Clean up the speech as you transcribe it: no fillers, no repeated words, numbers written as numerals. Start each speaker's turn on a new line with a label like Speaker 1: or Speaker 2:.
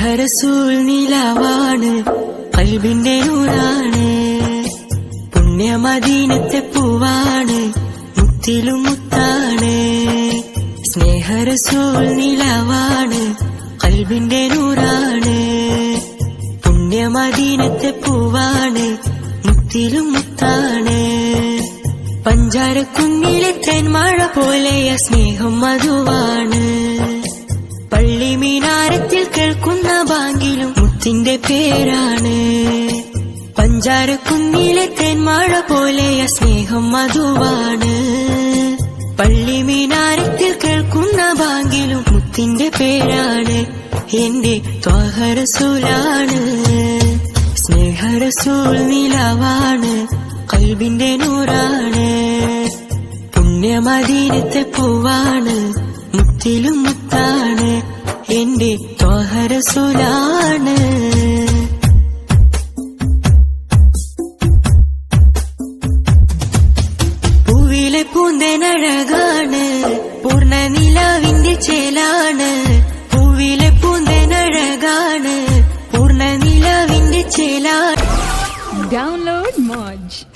Speaker 1: സ്നേഹരസൂൽ നിലാവാണ്, ഖൽബിന്റെ നൂറാണ്. പുണ്യമദീനത്തെ പൂവാണ്, മുത്തിലും മുത്താണ്. സ്നേഹരസൂൽ നിലാവാണ്, ഖൽബിന്റെ നൂറാണ്. പുണ്യമദീനത്തെ പൂവാണ്, മുത്തിലും മുത്താണ്. പഞ്ചാരക്കുന്നിലെ തേൻമഴ പോലെയ സ്നേഹം മധുവാണ്. പള്ളി മീനാരത്തിൽ കേൾക്കുന്ന ബാങ്കിലും മുത്തിന്റെ പേരാണ്. പഞ്ചാരക്കുന്നിലെ തേൻമഴ പോലെയ സ്നേഹം മധുവാണ്. പള്ളി മീനാരത്തിൽ കേൾക്കുന്ന ബാങ്കിലും മുത്തിന്റെ പേരാണ്. എന്റെ ത്വാഹ റസൂലാണ്. സ്നേഹരസൂൽ നിലാവാണ്, ഖൽബിന്റെ നൂറാണ്. പുണ്യമദീനത്തെ പൂവാണ്, മുത്തിലും മുത്താണ്. എന്റെ ത്വാഹ റസൂലാണ്. പൂവിലെ പൂന്തേനഴകാണ്, പൂർണ്ണ നിലാവിന്റെ ചേലാണ്. പൂവിലെ പൂന്തേനഴകാണ്, പൂർണ്ണ നിലാവിന്റെ ചേലാണ്.
Speaker 2: Download Moj.